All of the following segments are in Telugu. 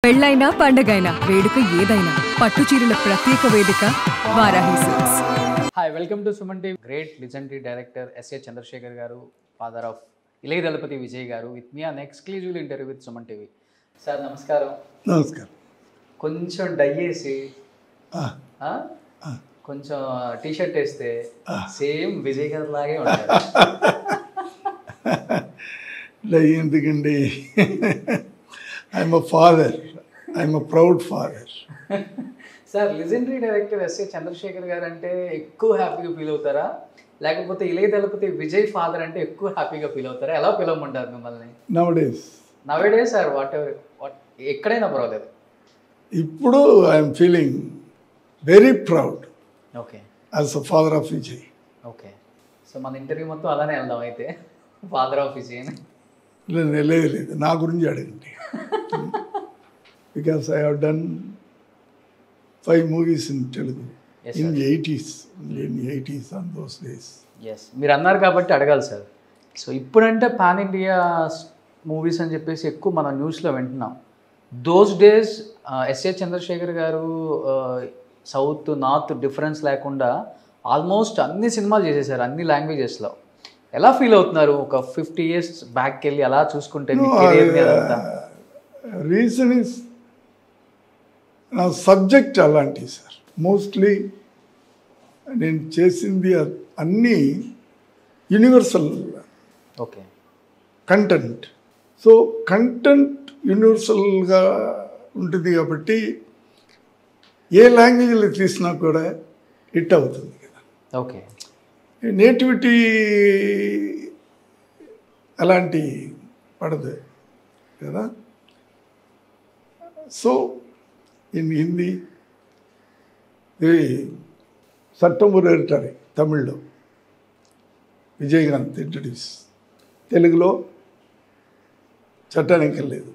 పెళ్ళైనా పండగైనా వేడుక ఏదైనా పట్టు చీరల ప్రత్యేక వేదిక Varahi silks. Hi, welcome to Suman TV. Great legendary director SA Chandrasekhar garu, father of Ilaya Thalapathy Vijay garu, with me an exclusive interview with Suman TV. Sir నమస్కారం. నమస్కారం. కొంచెం డై వేసి కొంచెం టీ షర్ట్ వేస్తే సేమ్ విజయ్ గారు లాగే ఉంటారు. ఎందుకండి, I'm a father, I'm a proud father. Sir, legendary director SA Chandrasekhar garu అంటే ఎక్కువ హ్యాపీగా ఫీల్ అవుతారా, లేకపోతే ఇళయ దళపతి విజయ్ ఫాదర్ అంటే ఎక్కువ హ్యాపీగా ఫీల్ అవుతారా? ఎలా ఫీల్ అవ్వమంటారు మిమ్మల్ని? నవడేస్ సార్, వాట్ ఎక్కడైనా పర్వాలేదు. ఇప్పుడు I'm feeling very proud okay as a father of Vijay. Okay, so మన ఇంటర్వ్యూ మొత్తం అలానే వెళ్దాం అయితే. ఫాదర్ ఆఫ్ విజయ్ లేదు, నా గురించి అడగండి. Because I have done 5 movies in Telugu in the 80s on those days. Yes, మీరు అన్నారు కాబట్టి అడగాలి సార్. సో ఇప్పుడంటే పాన్ ఇండియా మూవీస్ అని చెప్పేసి ఎక్కువ మనం న్యూస్లో వింటున్నాం. దోస్ డేస్ ఎస్ఏ చంద్రశేఖర్ గారు సౌత్ నార్త్ డిఫరెన్స్ లేకుండా ఆల్మోస్ట్ అన్ని సినిమాలు చేసేసారు, అన్ని లాంగ్వేజెస్లో. ఎలా ఫీల్ అవుతున్నారు ఒక 50 years బ్యాక్కి వెళ్ళి అలా చూసుకుంటే? రీజన్ ఇస్ నా సబ్జెక్ట్ అలాంటివి సార్. మోస్ట్లీ నేను చేసింది అన్నీ universal okay content. So content యూనివర్సల్గా ఉంటుంది కాబట్టి ఏ లాంగ్వేజ్లో తీసినా కూడా హిట్ అవుతుంది కదా. ఓకే, నేటివిటీ అలాంటి పడదు కదా. సో ఇన్ హిందీ ఇది సట్టము రేటరీ, తమిళ్లో విజయకాంత్ ఇంట్రడ్యూస్, తెలుగులో చట్టానికి వెళ్ళలేదు,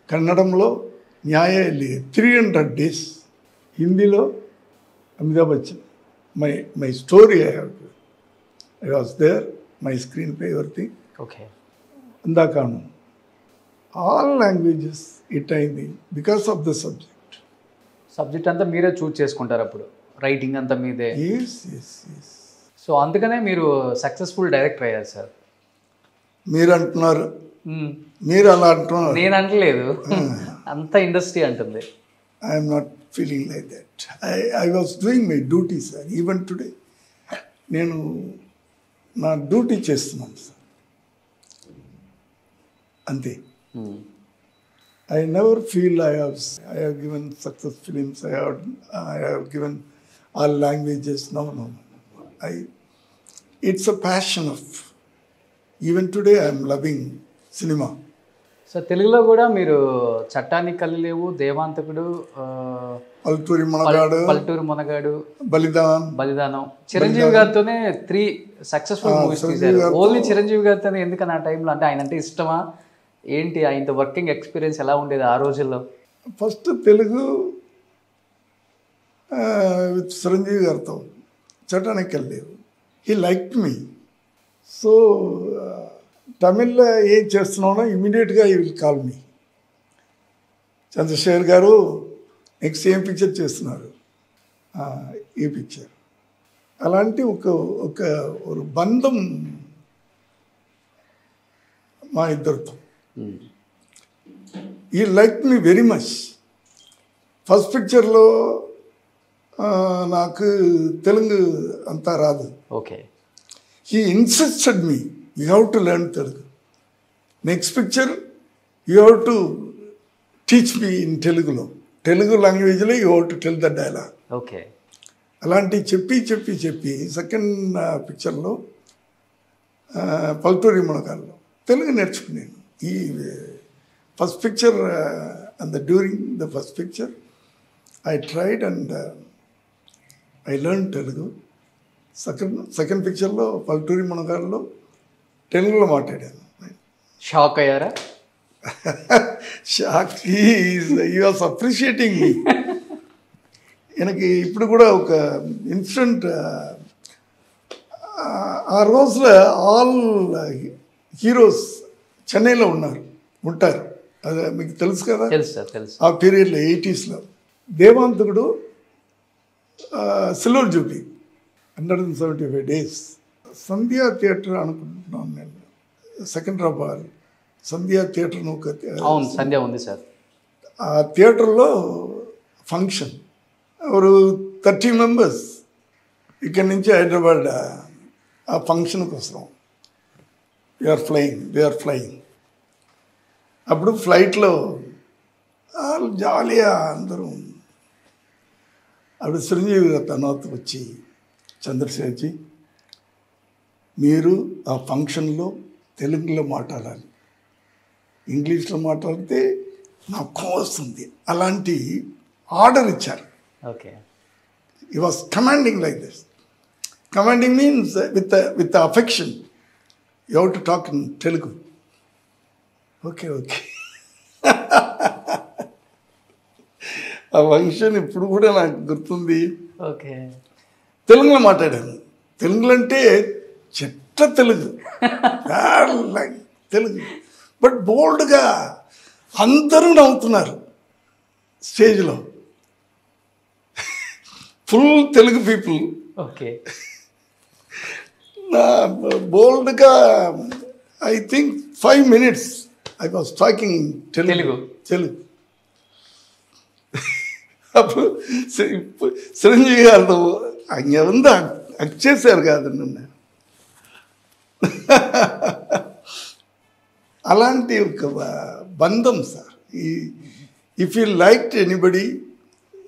కన్నడంలో న్యాయ 300 days, హిందీలో Amitabh Bachchan. My story I was there, my screen play, everything. Okay, అందాకాను ఆల్ లాంగ్వేజెస్ హిట్ అయింది బికాస్ ఆఫ్ ద సబ్జెక్ట్ అంతా మీరే చూస్ చేసుకుంటారు, అప్పుడు రైటింగ్ అంతా మీదే. ఎస్. సో అందుకనే మీరు సక్సెస్ఫుల్ డైరెక్టర్ అయ్యారు సార్. మీరు అంటున్నారు, మీరు అలా అంటున్నారు, నేను అంటలేదు, అంత ఇండస్ట్రీ అంటుంది. I'm not feeling like that. I was doing my duty sir. Even today నేను నా డ్యూటీ చేస్తున్నాను సార్, అంతే. I never feel I have given success films. I have given all languages. No. It's a passion of. Even today, I am loving cinema. So తెలుగులో కూడా మీరు చట్టానికి కలిలేవు, దేవాంతకుడు, పల్లెటూరి మునగాడు, బలిదానం, చిరంజీవి గారితోనే 3 సక్సెస్ఫుల్ మూవీస్ తీశారు. ఓన్లీ చిరంజీవి గారితోనే ఎందుకని ఆ టైంలో? అంటే ఆయన అంటే ఇష్టమా ఏంటి? ఆయన వర్కింగ్ ఎక్స్పీరియన్స్ ఎలా ఉండేది ఆ రోజుల్లో? ఫస్ట్ తెలుగు విత్ చిరంజీవి గారితో చట్టానికి వెళ్ళలేవు. He liked me. సో తమిళ్లో ఏం చేస్తున్నానో ఇమీడియట్గా ఈ విల్ కాల్ మీ. చంద్రశేఖర్ గారు నెక్స్ట్ ఏం పిక్చర్ చేస్తున్నారు? ఈ పిక్చర్. అలాంటి ఒక బంధం మా ఇద్దరితో. He like me very much. First పిక్చర్లో నాకు తెలుగు అంతా రాదు. Okay, he insisted me, you have to learn Telugu. Next picture you have to teach me in Telugu లాంగ్వేజ్లో you have to tell the dialogue. Okay, అలాంటివి చెప్పి సెకండ్ పిక్చర్లో పల్లెటూరి మునగాల్లో తెలుగు నేర్చుకున్నాను. ఈ first picture and during the first picture I tried and I learn Telugu. Second పిక్చర్లో పల్లెటూరి మునగాల్లో తెలుగులో మాట్లాడాను. షాక్ అయ్యారా? షాక్. హీ వాస్ అప్రిషియేటింగ్ మీ. எனக்கு ఇప్పుడు కూడా ఒక ఇన్సిడెంట్, ఆ రోజులో ఆల్ హీరోస్ చెన్నైలో ఉంటారు. అదే మీకు తెలుసు కదా, తెలుసు సార్, తెలుసు. ఆ పీరియడ్లో 80sలో దేవాంతకుడు సిల్వర్ జూబ్లీ 175 days. సంధ్యా థియేటర్ అనుకుంటున్నాను నేను, సికింద్రాబాద్ సంధ్యా థియేటర్ ఒక అవును, సంధ్య ఉంది సార్. ఆ థియేటర్లో ఫంక్షన్, ఒక 30 members ఇక్కడి నుంచి హైదరాబాద్ ఆ ఫంక్షన్కి వస్తాం. They are flying. అప్పుడు ఫ్లైట్లో జాలీగా అందరూ, అప్పుడు చిరంజీవి గారు తర్వాత వచ్చి, చంద్రశేఖర్జీ మీరు ఆ ఫంక్షన్లో తెలుగులో మాట్లాడాలి, ఇంగ్లీష్లో మాట్లాడితే నాకు కోపం వస్తుంది, అలాంటి ఆర్డర్ ఇచ్చారు. Okay. He was commanding like this. Commanding means with the affection. You have to talk in Telugu. Okay. ఆ ఫంక్షన్ ఇప్పుడు కూడా నాకు గుర్తుంది. ఓకే. తెలుగులో మాట్లాడాను. తెలుగులో అంటే చెట్ట తెలుగు, తెలుగు, బట్ బోల్డ్గా అందరూ నవ్వుతున్నారు స్టేజ్లో, ఫుల్ తెలుగు పీపుల్. ఓకే. బోల్డ్గా I think 5 minutes I was talking Telugu. అప్పుడు చిరంజీవి గారు అங்கே வந்து చేశారు కాదు నన్ను. అలాంటి ఒక బంధం sir. If you like anybody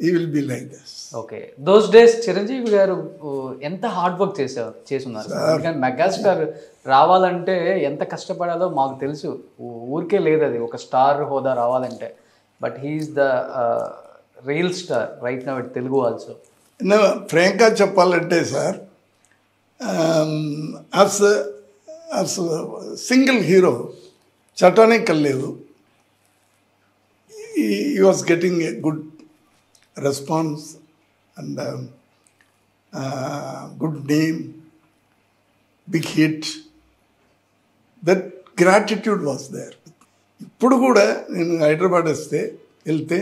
he will be like this. Okay. Those days Chiranjeevi గారు ఎంత హార్డ్ వర్క్ చేసున్నారు. ఎందుకంటే మెగాస్టార్ రావాలంటే ఎంత కష్టపడాలో మాకు తెలుసు. ఊరికే లేదు అది, ఒక స్టార్ హోదా రావాలంటే. But he is the real star right now it Telugu also. ఫ్రాంక్గా చెప్పాలంటే సార్, యాజ్ సింగిల్ హీరో చటానే కల్లేదు. he was getting a good response and good name, big hit. That gratitude was there. ఇప్పుడు కూడా నేను హైదరాబాద్ వెళ్తే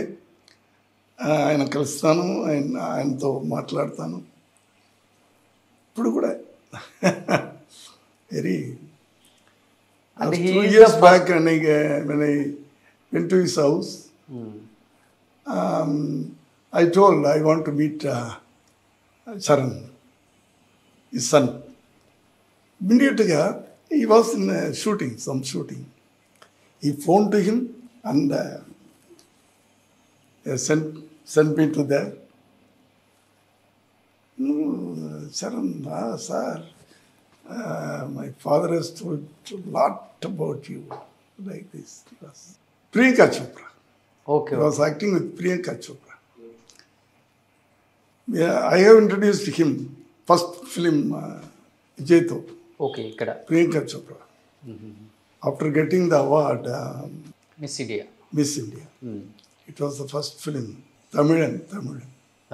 ఆయన కలుస్తాను, ఆయనతో మాట్లాడతాను. ఇప్పుడు కూడా very 2 years back when I went to his house, I told I want to meet Charan, his son. Immediately, he was in some shooting. He phoned to him and sent me to there. Charan, sir, my father has told a lot about you, like this. Priyanka Chopra. Okay. He was acting with Priyanka Chopra. Yeah, I have introduced him. First film, Vijayto. Okay, ikkada. Priyanka Chopra. After getting the award, Miss India. It was the first film, Tamil.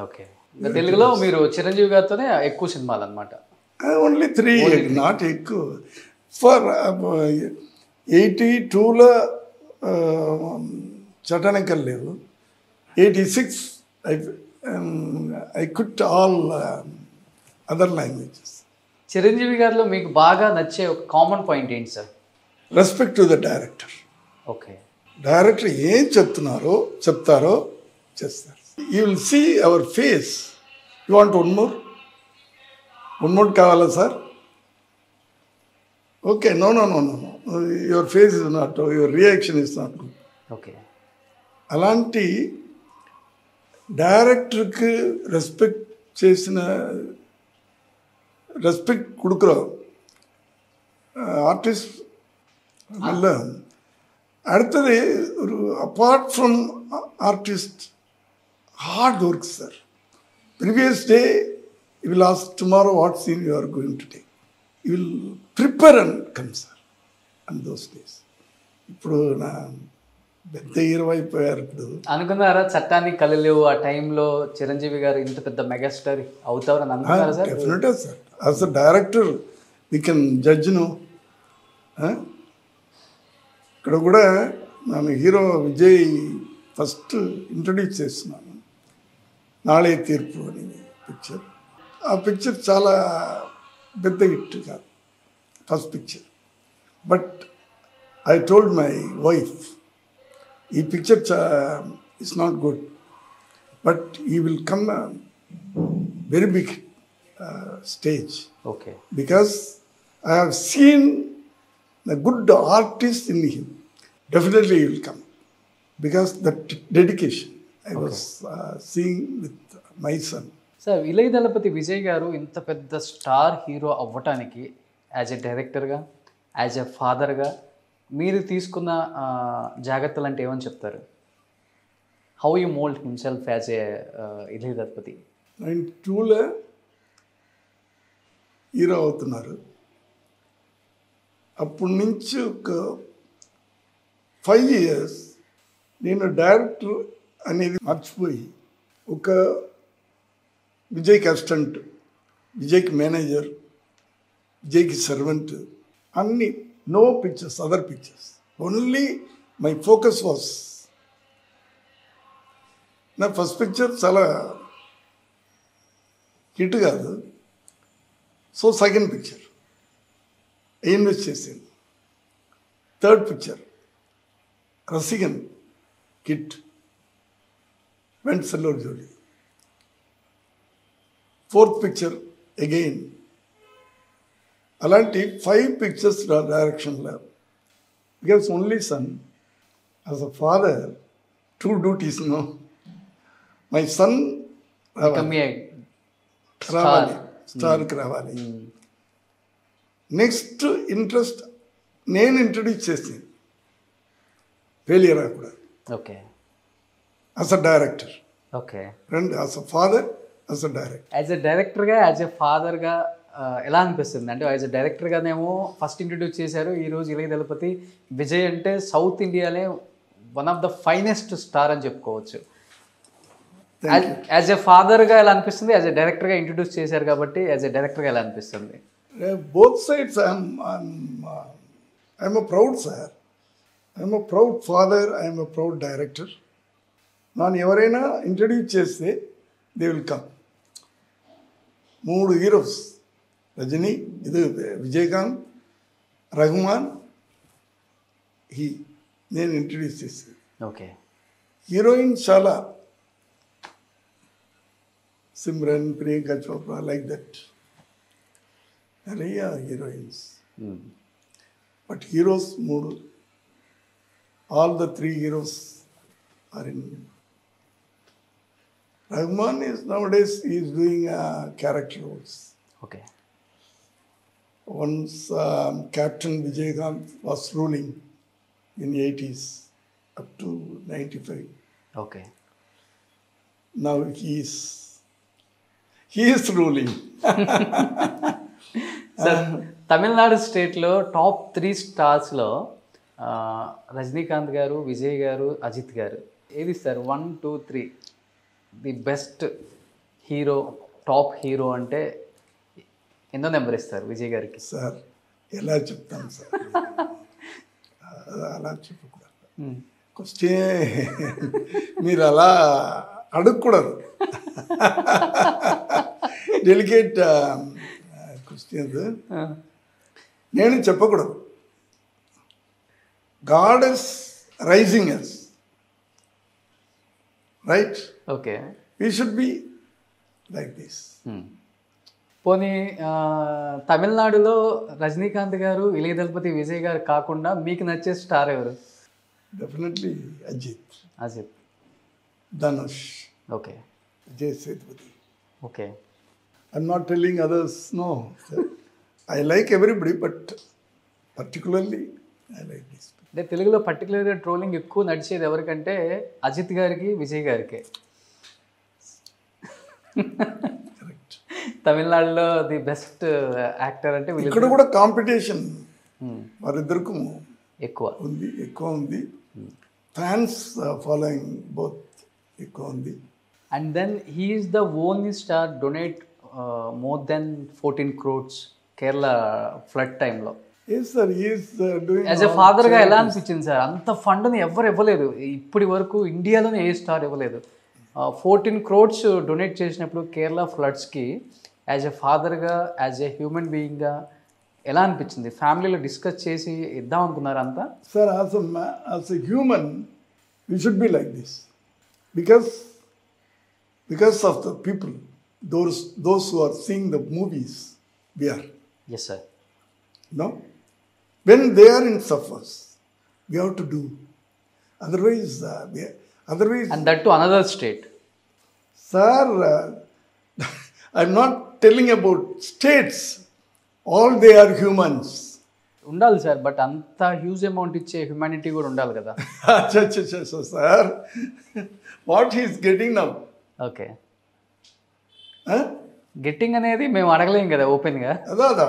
Okay. తెలుగులో మీరు చిరంజీవి గారితోనే ఎక్కువ సినిమాలు అనమాట. Only 3, not ఎక్కువ. For 82లో చటానికల్ లేవు. 86 I quit all other languages. Chiranjeevi గారిలో మీకు బాగా నచ్చే ఒక కామన్ పాయింట్ ఏంటి sir? Respect to the director. Okay. Director ఏం చెప్తారో చేస్తారు. You will see our face. You want one more కావాలా sir? Okay, no, your face is not, your reaction is not good. Okay. అలాంటి డైరెక్టర్కి రెస్పెక్ట్ கொடுக்குறோம். ஆர்டிஸ்ட் இல்லை. அடுத்தது ஒரு apart from artist hard work sir. Previous day you will ask tomorrow what scene you are going to take. You will prepare and come sir. And those days. ఇప్పుడు నా పెద్ద హీరో అయిపోయారు. ఇప్పుడు అనుకున్నారా చట్టానికి కలలేవు ఆ టైంలో చిరంజీవి గారు ఇంత పెద్ద మెగాస్టార్ అవుతారని అనుకున్నారా సార్? డెఫినెట్గా sir. As a director we can judge. ఇక్కడ కూడా నేను హీరో విజయ్ ఫస్ట్ ఇంట్రడ్యూస్ చేస్తున్నాను. నాళే తీర్పు అని పిక్చర్. ఆ పిక్చర్ చాలా పెద్ద హిట్ కాదు, first picture. But I told my wife, ఈ picture it's not good, but he will come very big stage. Okay. Because I have seen the good artist in him. Definitely he will come. Because that dedication I was seeing with my son. Sir, Ilaya Thalapathy Vijay garu ఇంత పెద్ద స్టార్ హీరో అవ్వటానికి యాజ్ ఎ డైరెక్టర్గా, యాజ్ ఎ ఫాదర్గా మీరు తీసుకున్న జాగ్రత్తలు అంటే ఏమని చెప్తారు? How you mould himself as a Ilaya Thalapathy? 92లో హీరో అవుతున్నారు. అప్పటి నుంచి ఒక 5 years నేను డైరెక్టర్ అనేది మర్చిపోయి ఒక విజయ్కి అసిస్టెంట్, విజయ్కి మేనేజర్, విజయ్కి సర్వెంట్, అన్ని no pictures, other pictures. Only my focus was నా ఫస్ట్ పిక్చర్ చాలా హిట్ కాదు. సో సెకండ్ పిక్చర్ ఇన్వెస్ట్ చేశాను. థర్డ్ పిక్చర్ రసిగన్ కిట్, వెంట్ సెల్లోర్ జోడి. Fourth picture again. అలాంటి 5 పిక్చర్స్ డైరెక్షన్లో. Because only son, as a father 2 duties. No, my son రావాలి, స్టార్కి రావాలి. నెక్స్ట్ ఇంట్రెస్ట్ నేను ఇంట్రడ్యూస్ చేసింది ఫెయిలియర్ కూడా. Okay. As a director. Okay. రెండు, as a father, as a director. As a డైరెక్టర్గా, యాజ్ ఎ ఫాదర్గా ఎలా అనిపిస్తుంది? అంటే యాజ్ ఎ డైరెక్టర్గానేమో ఫస్ట్ ఇంట్రడ్యూస్ చేశారు. ఈరోజు ఇళయ దళపతి విజయ్ అంటే సౌత్ ఇండియాలో one of the finest star అని చెప్పుకోవచ్చు. యాజ్ ఎ ఫాదర్గా ఎలా అనిపిస్తుంది? యాజ్ ఎ డైరెక్టర్గా ఇంట్రడ్యూస్ చేశారు కాబట్టి యాజ్ ఎ డైరెక్టర్గా ఎలా అనిపిస్తుంది? Both sides I'm a proud sir. I'm a proud father, I'm a proud director. నన్ను ఎవరైనా ఇంట్రడ్యూస్ చేస్తే they will come. 3 heroes, Rajini, ఇది విజయకాంత్, రఘుమాన్, నేను ఇంట్రడ్యూస్ చేసేది. ఓకే. హీరోయిన్ చాలా, సిమ్రన్, ప్రియాంక చోప్రా, లైక్ దట్. நிறைய heroines. But heroes 3. All the 3 heroes are in. Rahman is nowadays he is doing character roles. Okay. Once Captain Vijayakanth was ruling in 80s up to 95. Okay. Now he is ruling. Sir, Tamil Nadu స్టేట్లో టాప్ 3 స్టార్స్లో రజనీకాంత్ గారు, విజయ్ గారు, అజిత్ గారు. ఏది sir 1, 2, 3 the best hero, top hero అంటే ఎన్నో నెంబర్ ఇస్తారు విజయ్ గారికి? సార్ ఎలా చెప్తాను సార్, అలా చెప్పకూడదు. క్వశ్చన్ మీరు అలా అడగకూడదు. డెలికేట్ క్వశ్చన్స్ నేను చెప్పకూడదు. God is raising us, right? Okay. We should be like this. పోనీ తమిళనాడులో రజనీకాంత్ గారు, ఇళయ దళపతి విజయ్ గారు కాకుండా మీకు నచ్చే స్టార్ ఎవరు? Definitely Ajith. Ajith. Dhanush. Okay. Vijay Sethupathi. Okay. I'm not telling others, no. I like everybody, but particularly I like this. అంటే తెలుగులో పర్టికులర్గా ట్రోలింగ్ ఎక్కువ నడిచేది ఎవరికంటే అజిత్ గారికి, విజయ్ గారికి. కరెక్ట్. తమిళనాడులో ది బెస్ట్ యాక్టర్ అంటే ఇక్కడ కూడా కాంపిటీషన్ వారిద్దరికి ఎక్కువ ఉంది. ఫ్యాన్స్ ఫాలోయింగ్ బోత్ ఎక్కువ ఉంది. And then he is the only star donate more then 14 crores Kerala flood టైంలో. Yes sir is doing as a ఫాదర్గా ఎలా అనిపించింది సార్? అంత ఫండ్ని ఎవరు ఇవ్వలేదు ఇప్పటి వరకు, ఇండియాలోనే ఏ స్టార్ ఇవ్వలేదు. 14 crores డొనేట్ చేసినప్పుడు కేరళ ఫ్లడ్స్కి యాజ్ ఎ ఫాదర్గా, యాజ్ ఎ హ్యూమన్ బీయింగ్గా ఎలా అనిపించింది? ఫ్యామిలీలో డిస్కస్ చేసి ఇద్దాం అనుకున్నారు అంతా? Sir as a human we should be like this because of the people those who are seeing the movies we are yes sir. no. When they are in suffers, we have to do. Otherwise, And that to another state. Sir, I'm not telling about states. All they are humans. ఉండాలి సార్, బట్ అంత హ్యూజ్ అమౌంట్ ఇచ్చే హ్యూమానిటీ కూడా ఉండాలి కదా. Sir, what he is getting now? Okay, Huh? Getting అనేది మేము అడగలేం కదా ఓపెన్గా. అదా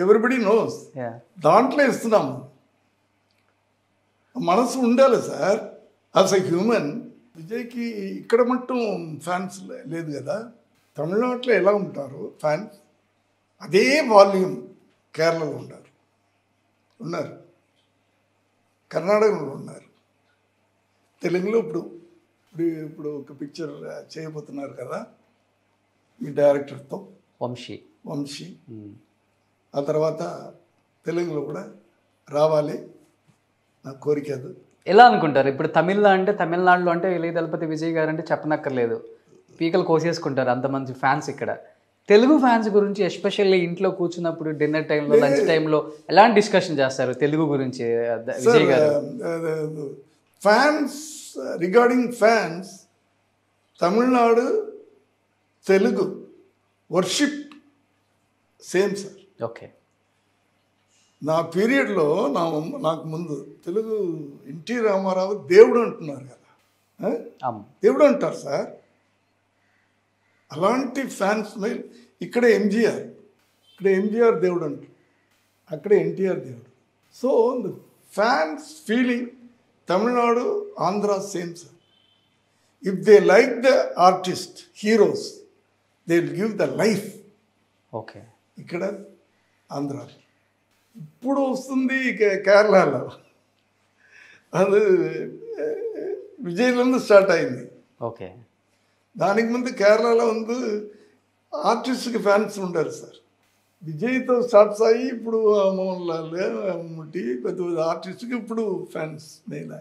ఎవ్రీబడి నోస్. దాంట్లో ఇస్తున్నాము. మనసు ఉండాలి సార్ యాజ్ ఎ హ్యూమన్. విజయ్కి ఇక్కడ మట్టు ఫ్యాన్స్ లేదు కదా. తమిళనాడులో ఎలా ఉంటారు ఫ్యాన్స్, అదే వాల్యూమ్ కేరళలో ఉన్నారు, కర్ణాటకలో ఉన్నారు, తెలుగులో ఇప్పుడు ఒక పిక్చర్ చేయబోతున్నారు కదా మీ డైరెక్టర్తో వంశీ. ఆ తర్వాత తెలుగులో కూడా రావాలి నా కోరిక. అది ఎలా అనుకుంటారు ఇప్పుడు? తమిళనాడులో అంటే ఇళయ దళపతి విజయ్ గారు అంటే చెప్పనక్కర్లేదు, పీకలు కోసేసుకుంటారు అంతమంది ఫ్యాన్స్. ఇక్కడ తెలుగు ఫ్యాన్స్ గురించి ఎస్పెషల్లీ ఇంట్లో కూర్చున్నప్పుడు డిన్నర్ టైంలో, లంచ్ టైంలో ఎలాంటి డిస్కషన్ చేస్తారు తెలుగు గురించి విజయ్ గారు? Fans, regarding fans, Tamil Nadu Telugu worship same sir. Okay, నా పీరియడ్లో నాకు ముందు తెలుగు ఎన్టీ రామారావు దేవుడు అంటున్నారు కదా, దేవుడు అంటారు సార్. అలాంటి ఫ్యాన్స్ ఇక్కడ ఎంజీఆర్ దేవుడు అంటారు, అక్కడే ఎన్టీఆర్ దేవుడు. So the fans feeling Tamil Nadu, Andhra same sir. If they like the artist heroes, they will give the life. Okay, ఇక్కడ ఆంధ్ర ఇప్పుడు వస్తుంది కేరళలో, అది విజయ్లో స్టార్ట్ అయింది. ఓకే, దానికి ముందు కేరళలో ఉంది ఆర్టిస్ట్కి ఫ్యాన్స్ ఉండరు సార్. విజయ్తో స్టార్ట్స్ అయ్యి ఇప్పుడు మోహన్ లాల్, మమ్ముట్టి, పెద్ద పెద్ద ఆర్టిస్ట్కి ఇప్పుడు ఫ్యాన్స్ మెయిన్.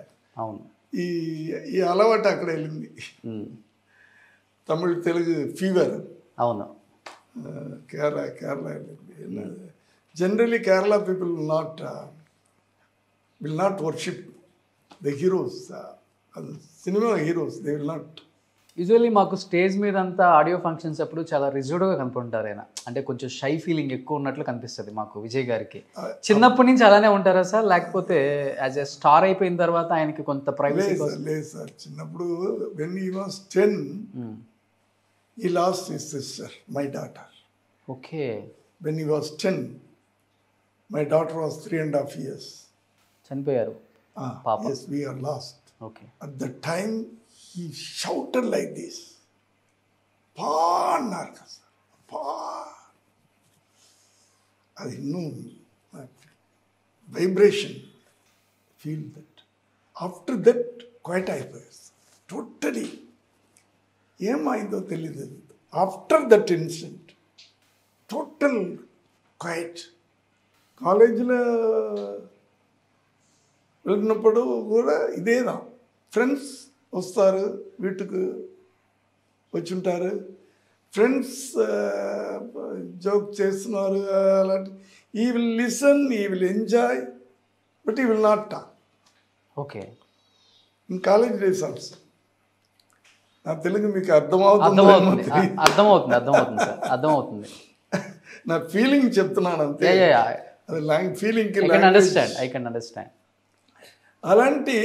అవును, ఈ అలవాటు అక్కడ వెళ్ళింది. తమిళ్ తెలుగు ఫీవర్. అవును, Kerala generally Kerala people will not worship the heroes, cinema heroes. They will not. Usually మాకు స్టేజ్ మీద అంతా ఆడియో ఫంక్షన్స్ అప్పుడు చాలా రిజర్వ్డ్గా కనుకుంటారు ఆయన, అంటే కొంచెం షై ఫీలింగ్ ఎక్కువ ఉన్నట్లు కనిపిస్తుంది మాకు విజయ్ గారికి. చిన్నప్పటి నుంచి అలానే ఉంటారా సార్, లేకపోతే యాజ్ ఎ స్టార్ అయిపోయిన తర్వాత ఆయనకి కొంత ప్రైవసీ? లేదు సార్, చిన్నప్పుడు when he was 10 he lost his sister, my daughter. Okay, when he was 10 my daughter was 3.5 years. చనిపోయారు పాప? Yes, we are lost. Okay. At the time he shouted like this, pa narka sir, pa. I know vibration, feel that. After that quite hypers totally ఏమైందో తెలియదు. After that incident total quiet. కాలేజీలో వెళ్ళినప్పుడు కూడా ఇదేనా, ఫ్రెండ్స్ వస్తారు, వీటికి వచ్చుంటారు, ఫ్రెండ్స్ జోక్ చేస్తున్నారు, అలాంటి. ఈ విల్ లిసన్, ఈ will enjoy, but he will not talk. Okay, in college days also. నా తెలుగు మీకు అర్థమవుతుంది సార్. నా ఫీలింగ్ చెప్తున్నాను అంతే. అది ఫీలింగ్. I can understand. అలాంటి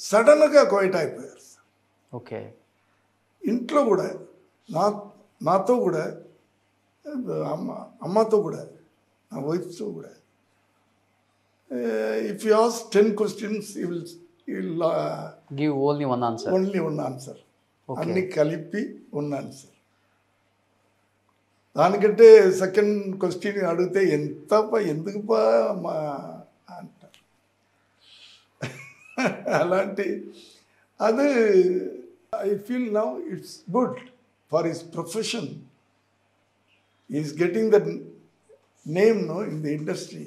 సడన్గా క్వైట్ అయిపోయారు. ఓకే, ఇంట్లో కూడా నాతో కూడా, అమ్మతో కూడా, నా వైఫ్తో కూడా, if you ask 10 questions he will give only one answer. అన్ని కలిపి ఉన్న ఆన్సర్. దానికంటే సెకండ్ క్వశ్చన్ అడిగితే ఎందుకుపా మా అంటారు. అలాంటి అది I feel now it's good for his profession. Is getting the name no in the industry.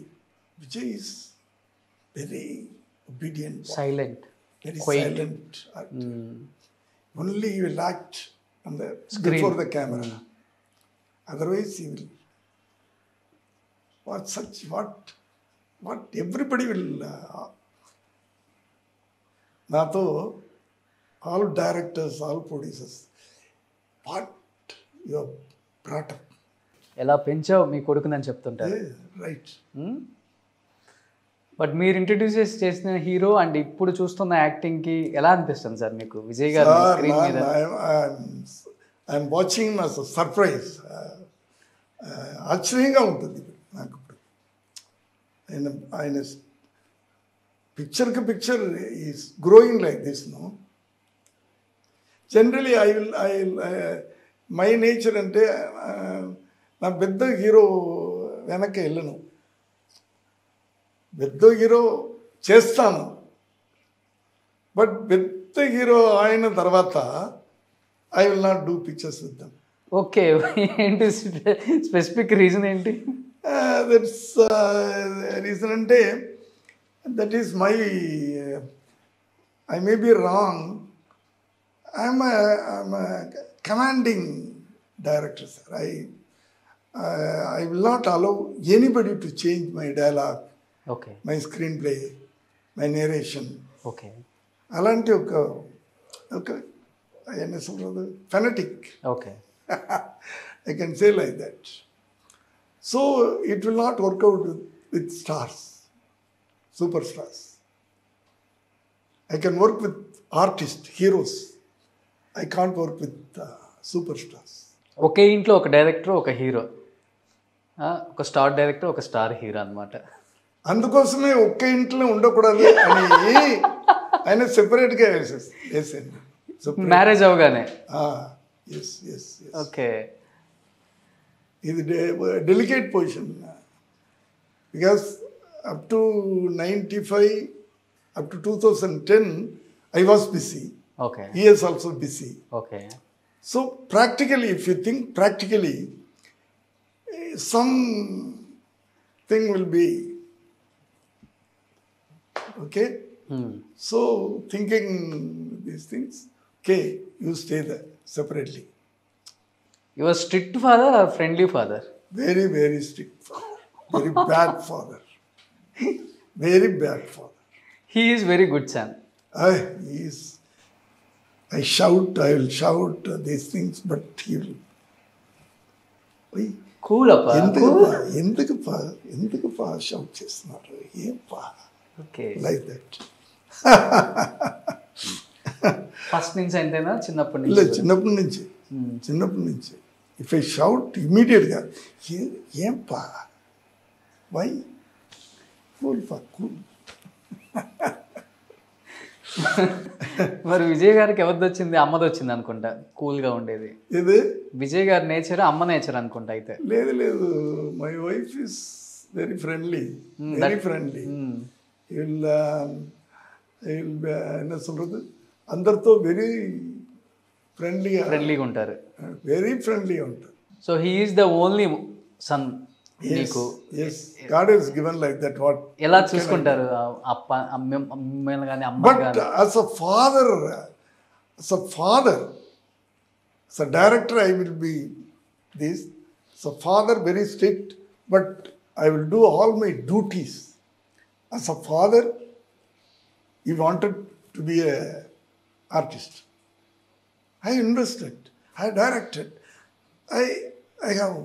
Vijay is very obedient, silent, very silent. Only he will act on the before the camera. Otherwise, he will. What everybody will. Nato, all directors, all producers, what you have brought up. ఎలా పెంచావు మీ కొడుకునని చెప్తుంటారు. Right. బట్ మీరు ఇంట్రడ్యూస్ చేసిన హీరో అండ్ ఇప్పుడు చూస్తున్న యాక్టింగ్కి ఎలా అనిపిస్తుంది సార్ మీకు విజయ్ గారు స్క్రీన్ మీద? I'm watching as surprise. ఆశ్చర్యంగా ఉంటుంది నాకు. ఆయన పిక్చర్కి picture is growing like this no. Generally my nature అంటే నా పెద్ద హీరో వెనక్కి వెళ్ళను. పెద్ద హీరో చేస్తాను, బట్ పెద్ద హీరో అయిన తర్వాత I will not do pictures with them. Okay, ఏంటి స్పెసిఫిక్ రీజన్ ఏంటి? దట్స్ రీజన్ అంటే that is my I may be wrong. I'm commanding director sir. I will not allow anybody to change my dialogue, okay, my screenplay, my narration. Okay. అలాంటి ఒక fanatic. Okay. I can say like that. So it will not work out with stars, superstars. I can work with artists, heroes. I can't work with superstars. ఒకే ఇంట్లో ఒక డైరెక్టర్, ఒక హీరో, ఒక స్టార్ డైరెక్టర్, ఒక స్టార్ హీరో అనమాట. అందుకోసమే ఒక్క ఇంట్లో ఉండకూడదు అని ఆయన సెపరేట్గా వేసాను. మ్యారేజ్ అవగానే. ఓకే. ఇది delicate position. Because up to 95, up to 2010, I was busy. Okay. He is also busy. Okay. So practically, if you think practically, some thing will be okay. So thinking these things, okay, you stay there separately. You were strict father or friendly father? Very, very strict father. Very bad father. Very bad father. He is very good son. He is. I will shout these things, but he will. Cool appa. ఎందుకుపా షౌట్ చేస్తున్నారు ఏంపా? Okay. Like that. ఫస్ట్ నుంచి అంతేనా? చిన్నప్పటి నుంచి? లేదు, చిన్నప్పటి నుంచి. ఇఫ్ ఐ షౌట్ ఇమీడియట్గా ఏంపా, వై కూల్ పా కూల్. మరి విజయ్ గారికి ఎవరిది వచ్చింది? అమ్మది వచ్చింది అనుకుంటా, కూల్గా ఉండేది. ఇది విజయ్ గారి నేచర్, అమ్మ నేచర్ అనుకుంటా అయితే. లేదు, my wife is very friendly. என்ன சொல்றது, అందరితో వెరీ ఫ్రెండ్లీగా ఉంటారు. వెరీ ఫ్రెండ్లీగా ఉంటారు. So he is the only sun నీకు. God has given like that. What ఎలా చూసుకుంటారు అమ్మని కానీ అమ్మ? But as a father, as a director, I will be this. As a father, very strict, but I will do all my duties. As a father, he wanted to be an artist. I invested. I directed. I have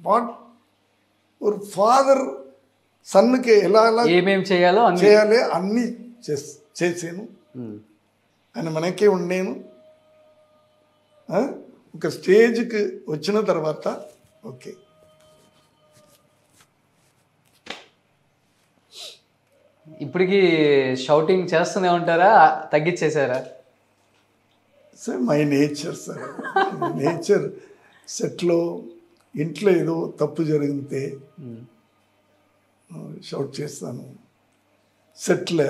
bought. ஒரு ఫాదర్ సన్నుకి ఎలా ఏమేమి చేయాలో చేయాలి అన్నీ చేసాను. ఆయన మనకే ఉండేను. ఒక స్టేజ్కి వచ్చిన తర్వాత ఓకే. ఇప్పటికి షౌటింగ్ చేస్తూనే ఉంటారా, తగ్గించేశారా? Sir my nature, sir nature. సెట్లో ఇంట్లో ఏదో తప్పు జరిగితే షౌట్ చేస్తాను. సెట్లో,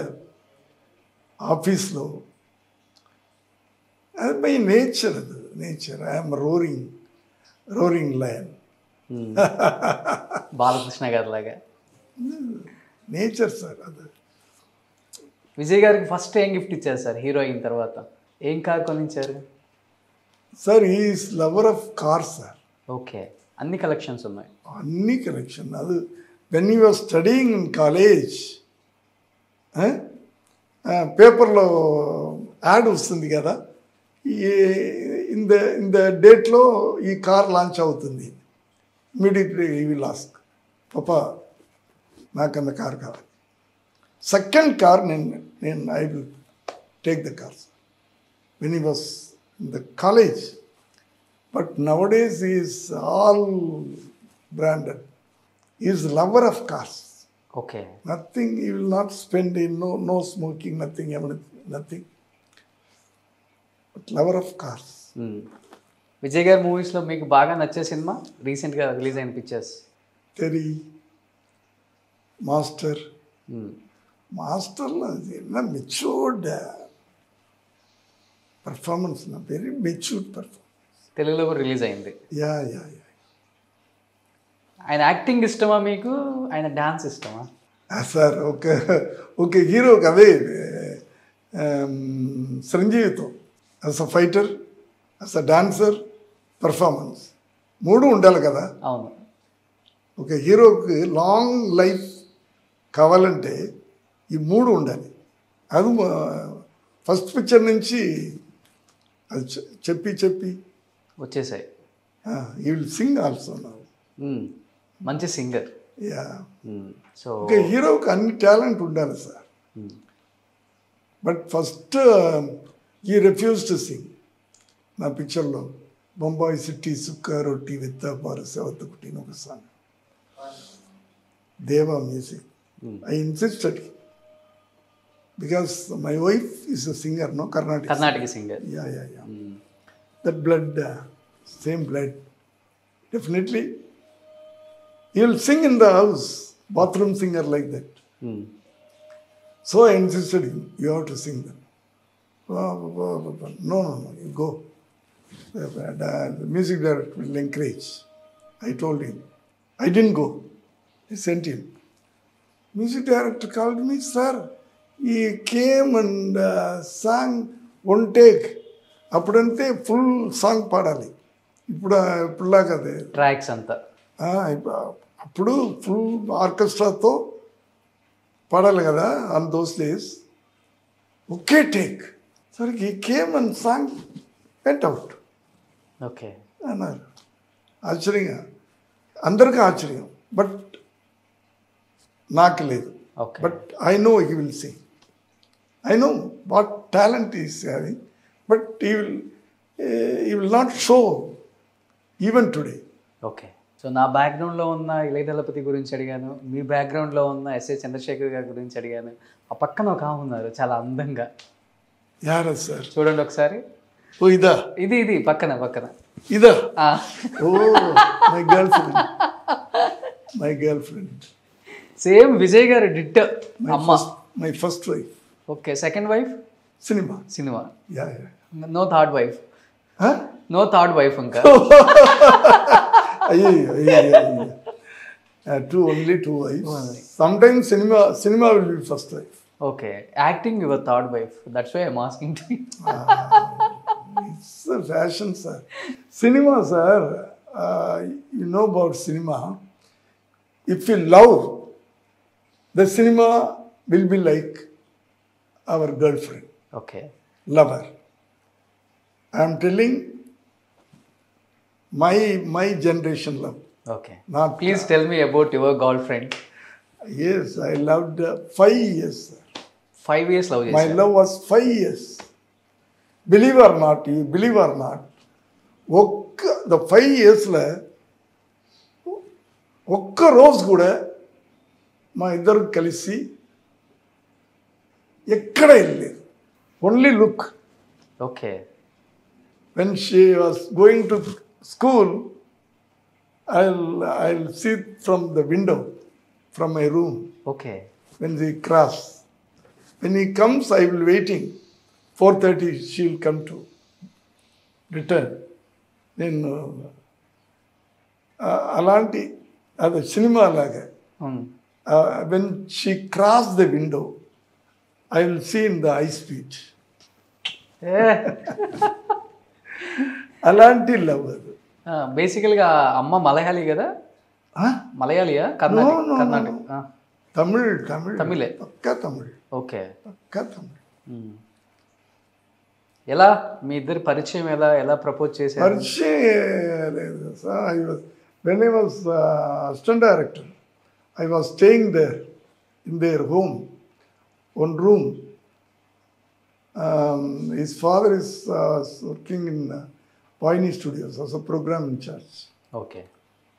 ఆఫీస్లో, అది మై నేచర్. అది nature. I'm roaring lion. Balakrishna గారి లాగా నేచర్ సార్ అది. విజయ్ గారికి ఫస్ట్ ఏం గిఫ్ట్ ఇచ్చారు సార్ హీరో అయిన తర్వాత? ఏం కార్ కొనిచ్చారు sir? Is lover of cars sir. Okay, అన్ని కలెక్షన్స్ ఉన్నాయి. అన్ని కలెక్షన్. అది when you are studying in college, పేపర్లో యాడ్ వస్తుంది కదా, ఇన్ ద డేట్లో ఈ కార్ లాంచ్ అవుతుంది. ఇమీడియట్లీ యూ విల్ ఆస్క్, పాపా నాకన్నా కార్ కావాలి. సెకండ్ కార్ నేను I will take the cars when he was in the college. But nowadays he is all branded. He is lover of cars. Okay. Nothing, he will not spend in no smoking, nothing, nothing. But lover of cars. Vijay గారి మూవీస్లో మీకు బాగా నచ్చే సినిమా రీసెంట్గా రిలీజ్ అయిన పిక్చర్స్? Terry, Master. మాస్టర్లో matured performance, very matured performance. తెలుగులో కూడా రిలీజ్ అయింది. యా. ఆయన యాక్టింగ్ ఇష్టమా మీకు, ఆయన డాన్స్ ఇష్టమా? సార్ ఒక హీరోకి అదే చిరంజీవితో as a fighter, as a dancer, performance మూడు ఉండాలి కదా. అవును. ఒక హీరోకి లాంగ్ లైఫ్ కావాలంటే ఈ మూడు ఉండాలి. అది ఫస్ట్ పిక్చర్ నుంచి అది చెప్పి వచ్చేసాయి. You will sing also now. మంచి సింగర్. యా. సో ఒక హీరోకి అన్ని టాలెంట్ ఉండాలి సార్. బట్ ఫస్ట్ ఈ రిఫ్యూజ్ టు సింగ్. నా పిక్చర్లో బొంబాయి సిటీ సుక్క రొట్టి విత్త పారసేవత కుట్టిన ఒక song, Deva music. I insisted because my wife is a singer, no Karnataka singer. Yeah. That blood, same blood. Definitely, he will sing in the house, bathroom singer like that. So I insisted him, you have to sing them. No, you go. The music director will encourage. I told him. I didn't go. I sent him. Music director called me, sir. He came and sang one take. అప్పుడంతే ఫుల్ సాంగ్ పాడాలి. ఇప్పుడులాగా అదే ట్రాక్స్ అంతా. అప్పుడు ఫుల్ ఆర్కెస్ట్రాతో పాడాలి కదా on those days. Okay take. సరే ఈ came and song went out. Okay అన్నారు. ఆశ్చర్యంగా, అందరికీ ఆశ్చర్యం. బట్ నాకు లేదు. But I know he will sing. I know what talent is having. But he will not show even today. Okay. So నా బ్యాక్గ్రౌండ్లో ఉన్న ఇళయ దళపతి గురించి అడిగాను, మీ బ్యాక్గ్రౌండ్లో ఉన్న ఎస్ఏ చంద్రశేఖర్ గారి గురించి అడిగాను. ఆ పక్కన ఒక ఆమె ఉన్నారు చాలా అందంగా. యారా సార్? చూడండి ఒకసారి. ఓ ఇదా? ఇది పక్కన ఇదా? Oh my girlfriend. Same Vijay garu డిట్. అమ్మ my first wife. Okay. Second wife cinema. Yeah. No third wife. ఇంకా only two wives. Sometimes cinema will be first wife. Okay, acting your third wife. That's why I'm asking to you. It's a fashion, sir. Cinema, sir. You know about cinema. If you love, the cinema will be like our girlfriend. Okay. Lover. I am telling my generation love. Okay. Not, please tell me about your girlfriend. Yes, I loved 5 years. 5 years love. My love was 5 years. Believe or not, the 5 years la ఒక్క రోజు కూడా మా ఇద్దరు కలిసి ఎక్కడ వెళ్ళలేదు. Only look. Okay. When she was going to school, I'll see from the window, from my room, okay when they cross. When he comes, I will waiting. 4:30, she will come to return. నేను అలాంటి అది సినిమా లాగా when she cross the window I will see in the eye speech అలాంటి లవ్ అది. బేసికల్గా అమ్మ మలయాళీ కదా, మలయాళీయా కర్ణాటక తమిళ్ తమిళ్ తమిళే పక్కా తమిళ్ ఓకే. పక్కా తమిళ్. ఎలా మీ ఇద్దరి పరిచయం ఎలా ప్రపోజ్ చేశారు? పరిచయం లేదు sir. When I was assistant director, I was staying there in their home, one room. His father is working in Pioneer Studios as a program in charge. Okay.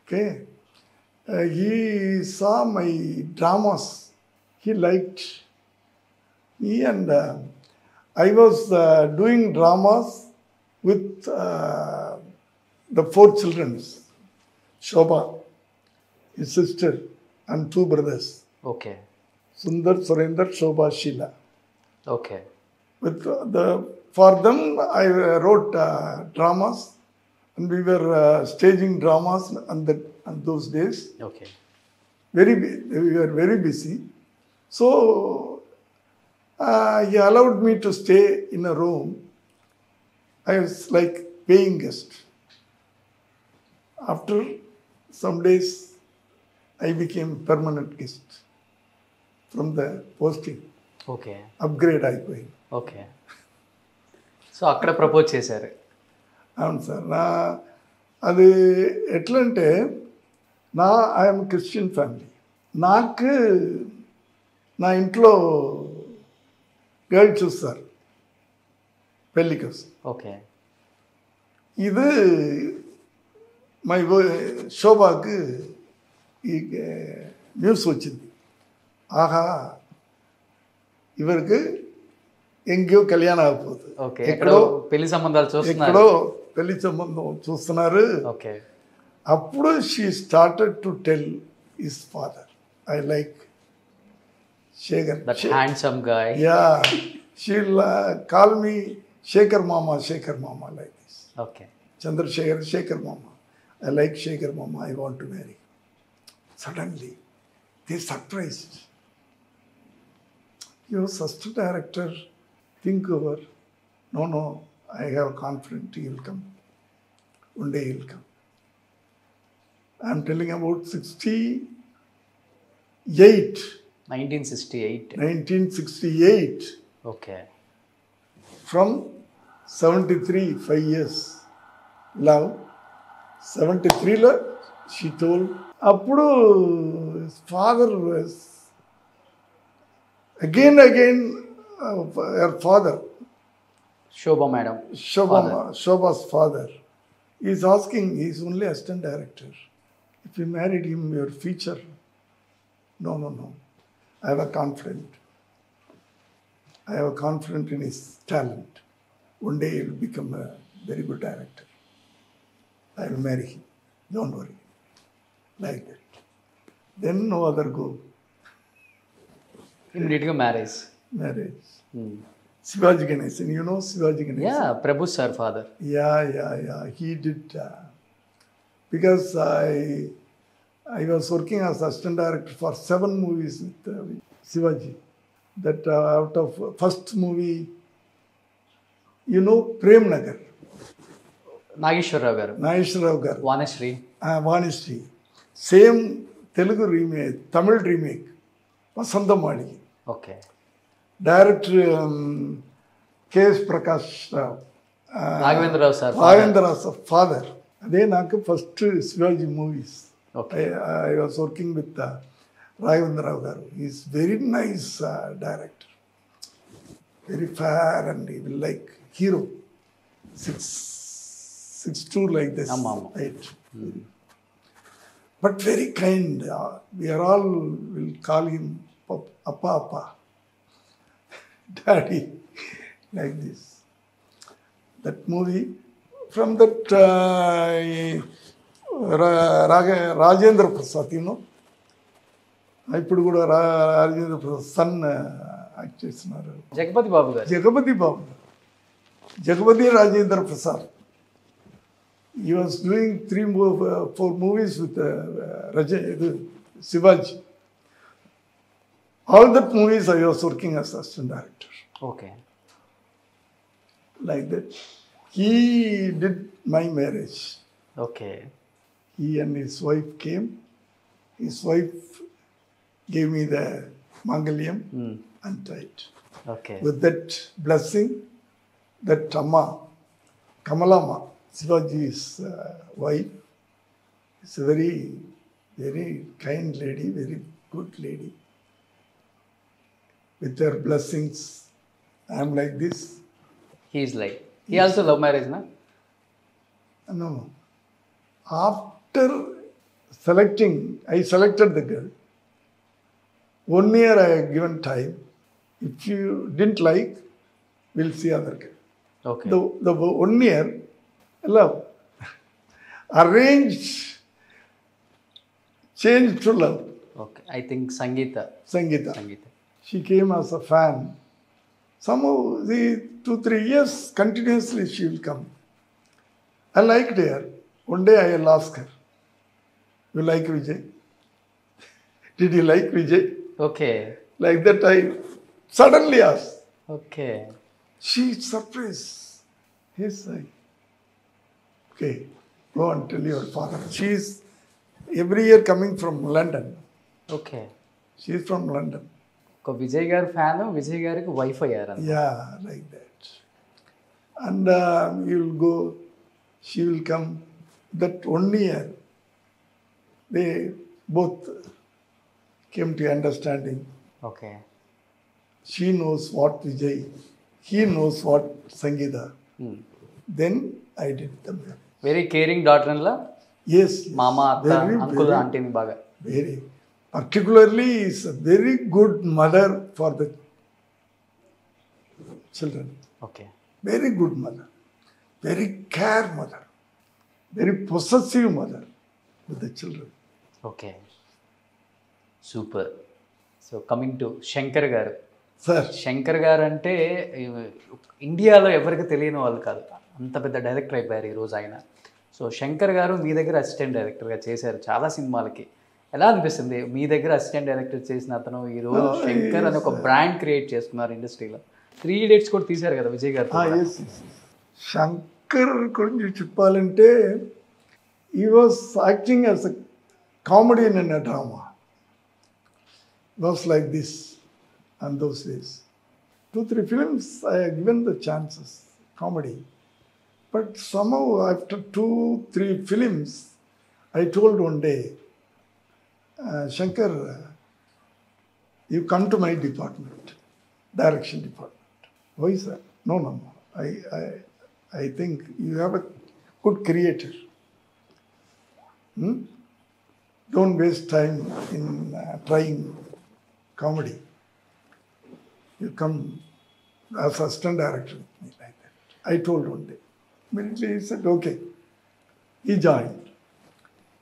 Okay. He saw my dramas. He liked me, and I was doing dramas with the 4 children. Shobha, his sister, and 2 brothers. Okay. Sundar, Surendra, Shobha, Sheila. Okay. With for them, I wrote dramas, and we were staging dramas on those days. Okay. We were very busy. So he allowed me to stay in a room. I was like paying guest. After some days, I became permanent guest from the posting. Okay. Upgrade అయిపోయింది. ఓకే. సో అక్కడ ప్రపోజ్ చేశారు? అవును సార్. అది ఎట్లంటే ఐఎమ్ క్రిస్టియన్ ఫ్యామిలీ. నాకు నా ఇంట్లో గర్ల్ చూస్తారు పెళ్ళి కోసం. ఓకే. ఇది మై శోభాకు ఈ న్యూస్ వచ్చింది, ఆహా ఇవరికి ఎంగో కళ్యాణం అయిపోతుంది, ఎక్కడో పెళ్లి సంబంధాలు చూస్తున్నారు, ఎక్కడో పెళ్లి సంబంధం చూస్తున్నారు. ఓకే. అప్పుడు she started to tell his father, I like Shekhar, that handsome guy. Yeah, she call me Shekhar mama, Shekhar mama, like this. Okay. Chandrashekhar, Shekhar mama, I like Shekhar mama, I want to marry. Suddenly they surprised. Your assistant director, think over. No, I have confidence he will come. One day he will come. I am telling about 1968. 1968. Okay. From 73, 5 years. Love. 73 she told. Appudu his father was again her father, Shobha madam, Shobha's father is asking, he is only assistant director, if you married him, your future. No, I have a confidence in his talent. One day he will become a very good director. I will marry him, don't worry. Like that. Then no other go. Immediately marriage. Shivaji Ganesan, you know Shivaji Ganesan? Yeah, Prabhu sir father. Yeah. He did. Because I was working as assistant director for 7 movies with Shivaji. That out of first movie, you know, Prem Nagar. Nageshwarrao garu. Vanishri. Same Telugu remake, Tamil remake. Vasanthamali. Okay. Director K.S. Prakash Rao. Raghavendra Rao sir. Raghavendra Rao sir father. Ade naaku first Shivaji movies. Okay. I was working with Raghavendra Rao garu. He is very nice director. Very fair, and he will like hero. 6'2" like this. Height. But very kind. We are all will call him Appa, Daddy, like this. That movie, from that Rajendra Prasad ఇప్పుడు కూడా రాజేంద్ర ప్రసాద్ సన్ యాక్ట్ చేస్తున్నారు. జగపతి బాబు గారు. Jagapathi Rajendra Prasad. He was doing 4 movies with Shivaji. All that movies I was working as assistant director. Okay. Like that. He did my marriage. Okay. He and his wife came. His wife gave me the Mangalyam and tied. Okay. With that blessing, that Amma, Kamalama, Shivaji's wife, is a very, very kind lady, very good lady. With her blessings, I am like this. He is like. He also love marriage, na? No. After selecting, I selected the girl. 1 year I have given time. If you didn't like, we'll see other girl. Okay. The 1 year, love. Arranged, changed to love. Okay. I think Sangeeta. Sangeeta. Sangeeta. She came as a fan. Somehow, 2-3 years continuously she will come. I liked her. One day I will ask her, you like Vijay? Did you like Vijay? Okay. Like that I suddenly asked. Okay. She is surprised. Yes, okay, go and tell your father. She is every year coming from London. Okay. She is from London. ఒక విజయ్ గారి ఫ్యాన్ విజయ్ గారికి వైఫ్ అయ్యారు. Yeah, like that. And you will go, she will come. That 1 year, they both came to understanding. Okay. She knows what Vijay, he knows what Sangeeta. Then I did the marriage. Very caring daughter in law. Yes. మామ, అత్త, అంకుల్, ఆంటీని బాగా. Very. Particularly is a very good mother for the children. Okay. Very good mother. Very care mother. Very possessive mother with the children. Okay. Super. So coming to Shankar గారు. Sir. శంకర్ గారు అంటే ఇండియాలో ఎవరికి తెలియని వాళ్ళు కాదు, అంత పెద్ద డైరెక్టర్ అయిపోయారు ఈరోజు ఆయన. సో శంకర్ గారు మీ దగ్గర అసిస్టెంట్ డైరెక్టర్గా చేశారు చాలా సినిమాలకి. ఎలా అనిపిస్తుంది మీ దగ్గర అసిస్టెంట్ డైరెక్టర్ చేసిన అతను ఈరోజు శంకర్ అని ఒక బ్రాండ్ క్రియేట్ చేసుకున్నారు ఇండస్ట్రీలో. 3 Idiots కూడా తీశారు కదా విజయ్ గారు. Yes. శంకర్ గురించి చెప్పాలంటే he was acting as a comedian in a drama. It was like this on those days. 2-3 films I have given the chances, comedy. But somehow after 2-3 films, I told one day, Shankar, you come to my department, direction department. Why, sir? No. I think you have a good creator. Don't waste time in trying comedy. You come as assistant director with me like that. I told one day. Immediately he said, okay. He joined.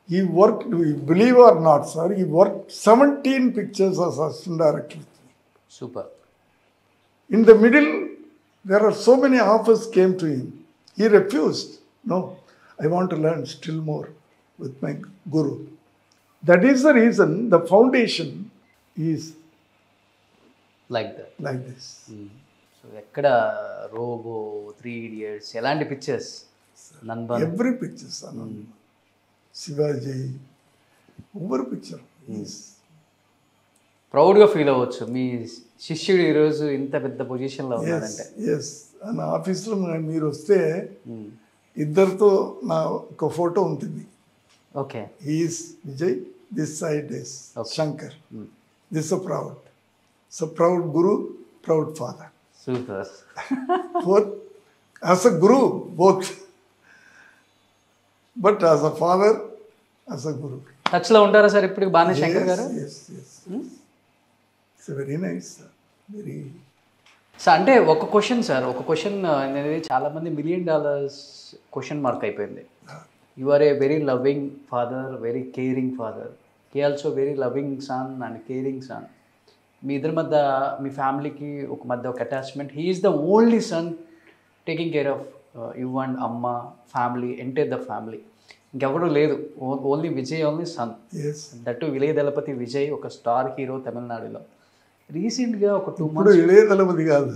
He worked, believe or not, sir, he worked 17 pictures as assistant director with me. Super. In the middle, there are so many offers came to him. He refused. No, I want to learn still more with my guru. That is the reason the foundation is like that. like this. So ఎక్కడ రోబో, 3 Idiots ఎలాంటి pictures? Nandan. Every picture, son. Shivaji, every picture is. ప్రౌడ్గా ఫీల్ అవ్వచ్చు మీ శిష్యుడు ఈరోజు ఇంత పెద్ద పొజిషన్లో ఉన్నాడంటే. ఎస్ నా ఆఫీస్లో మీరు వస్తే ఇద్దరితో నా ఒక ఫోటో ఉంటుంది. Okay. He is Vijay, this side is Shankar, this a proud. So proud guru, proud father. Super. Both as a guru, both. But as a father, as a guru. టచ్లో ఉంటారా సార్ ఇప్పుడు బాగానే శంకర్ గారు? Yes. It's a very nice, very. Sir అంటే ఒక క్వశ్చన్ అనేది చాలామంది $1 million క్వశ్చన్ మార్క్ అయిపోయింది. You are a very loving father, very caring father. He also very loving son and caring son. మీ ఇద్దరి మధ్య మీ ఫ్యామిలీకి ఒక మధ్య ఒక attachment. He is the only son taking care of you and అమ్మ ఫ్యామిలీ ఎంటైర్ ద ఫ్యామిలీ. ఇంకెవడూ లేదు, only Vijay only son. Yes. That Ilaya Thalapathy Vijay ఒక స్టార్ హీరో తమిళనాడులో. రీసెంట్గా ఒక 2 ఇప్పుడు months ఇళయ దళపతి కాదు,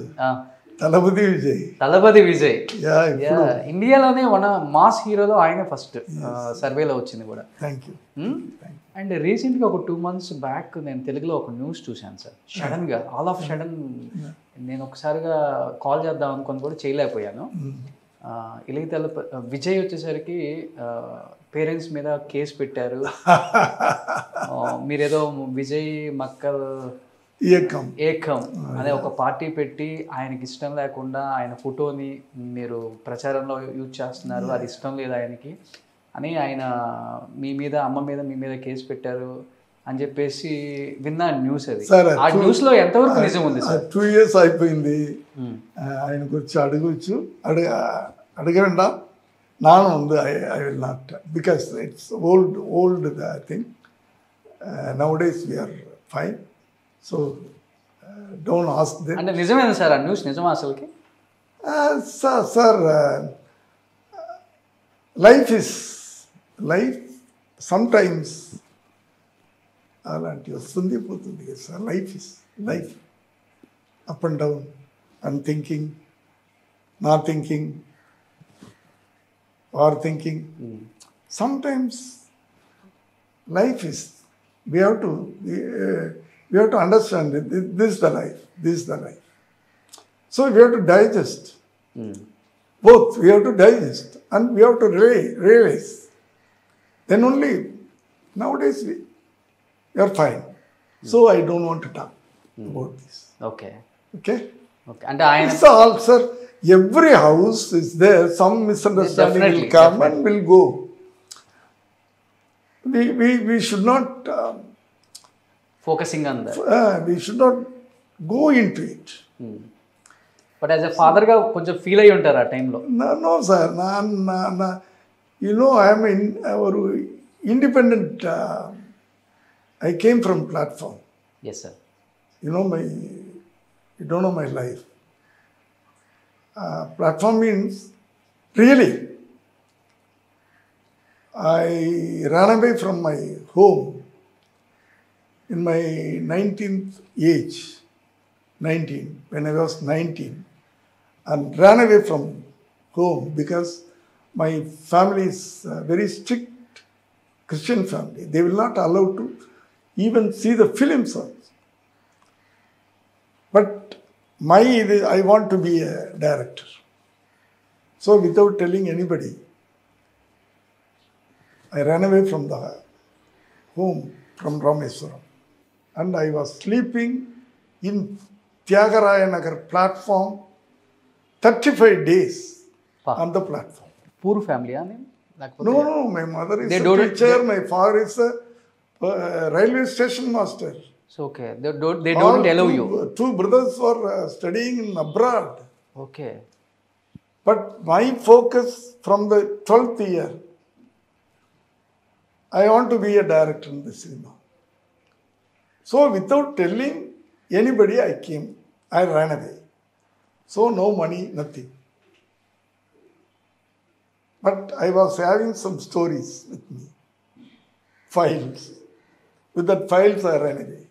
తలపతి విజయ్. తలపతి విజయ్ యా, ఇండియాలోనే వన్ మాస్ హీరోలో ఆయన ఫస్ట్ సర్వేలో వచ్చింది కూడా. Thank you. అండ్ రీసెంట్గా ఒక 2 months బ్యాక్ నేను తెలుగులో ఒక న్యూస్ చూశాను సార్. సడన్గా ఆల్ ఆఫ్ సడన్ నేను ఒకసారిగా కాల్ చేద్దాం అనుకొని కూడా చేయలేకపోయాను. ఇళయ దళపతి విజయ్ వచ్చేసరికి పేరెంట్స్ మీద కేసు పెట్టారు. మీరేదో విజయ్ మక్కల్ ఏకం అనే ఒక పార్టీ పెట్టి ఆయనకి ఇష్టం లేకుండా ఆయన ఫోటోని మీరు ప్రచారంలో యూజ్ చేస్తున్నారు, అది ఇష్టం లేదు ఆయనకి అని ఆయన మీ మీద అమ్మ మీద మీ మీద కేసు పెట్టారు అని చెప్పేసి విన్నా న్యూస్. అది ఆ న్యూస్ లో ఎంతవరకు నిజం ఉంది సార్? 2 years అయిపోయింది. ఆయన గురించి అడగచ్చు, అడగండా నాను ఉంది. I will not, because it's old thing. Now days we are fine. So don't ask them. అంటే నిజమేనా సార్ ఆ న్యూస్? నిజమా అసలుకి? సార్ లైఫ్ సమ్టైమ్స్ అలాంటి వస్తుంది పోతుంది కదా sir. Life up and down, and thinking, not thinking, or thinking. Sometimes life is, we have to understand that this is the life. So we have to digest. Both we have to digest and we have to realize. Then only nowadays we are fine. So I don't want to talk about this. Okay. And it's all, sir. Every house is there. Some misunderstanding will come and will go. We should not focusing on that. We should not go into it. But as a father గా కొంచెం ఫీల్ అయ్యి ఉంటారు ఆ టైంలో. No sir, you know, I am independent. I came from platform. Yes sir. You don't know my life. Platform means really I ran away from my home in my 19th age, when I was 19, and ran away from home because my family is a very strict Christian family. They will not allow to even see the films also. But I want to be a director. So without telling anybody, I ran away from the home from Rameswaram. And I was sleeping in Tyagaraya Nagar platform 35 days on the platform. Poor family, No, my mother is a teacher, my father is a railway station master. So okay, they don't allow you. 2 brothers were studying in abroad. Okay. But my focus from the 12th year, I want to be a director in the cinema. So without telling anybody, I ran away. So no money, nothing. But I was having some stories with me, files. With that files, I ran away.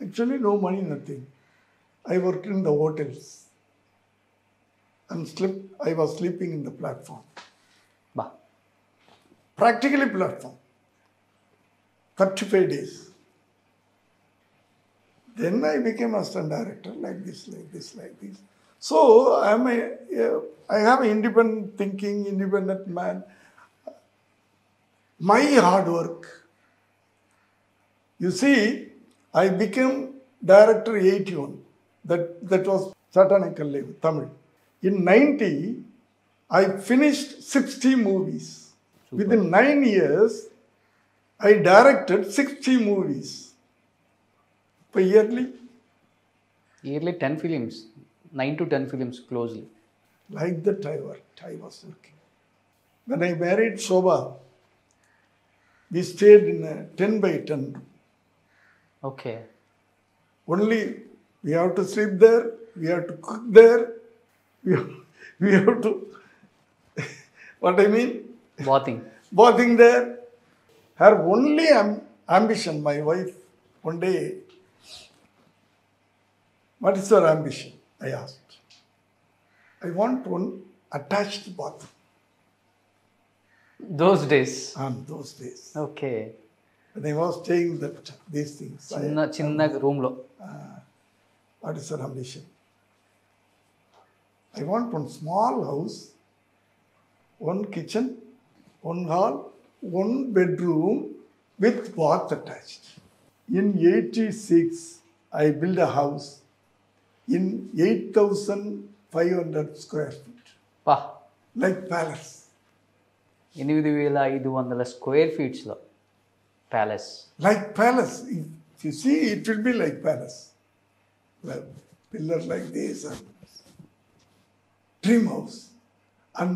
Actually, no money, nothing. I worked in the hotels and I was sleeping in the platform. Practically platform. 35 days. Then I became assistant director, like this. So I have an independent thinking, independent man. My hard work. You see, I became director 81. That was Satanical Level, Tamil. In 90, I finished 60 movies. Super. Within 9 years, I directed 60 movies. For yearly 10 films, 9 to 10 films closely. Like that I was working. When I married Shobha, We stayed in a 10 by 10. Okay. Only we have to sleep there, we have to cook there, we have to, what I mean, bathing. bathing there. Her only ambition, my wife, one day, what is your ambition? I asked. I want one attached bathroom. Those days. On those days, okay. when I was staying these things, చిన్న రూమ్లో. what is your ambition? I want one small house, one kitchen, one hall, one bedroom with bath attached. In 86, I built a house in 8,500 square feet, పా, like palace. 8,500 స్క్వేర్ ఫీట్స్లో palace. Like palace. If you see, it will be like palace. Well, pillar like this, and dream house. And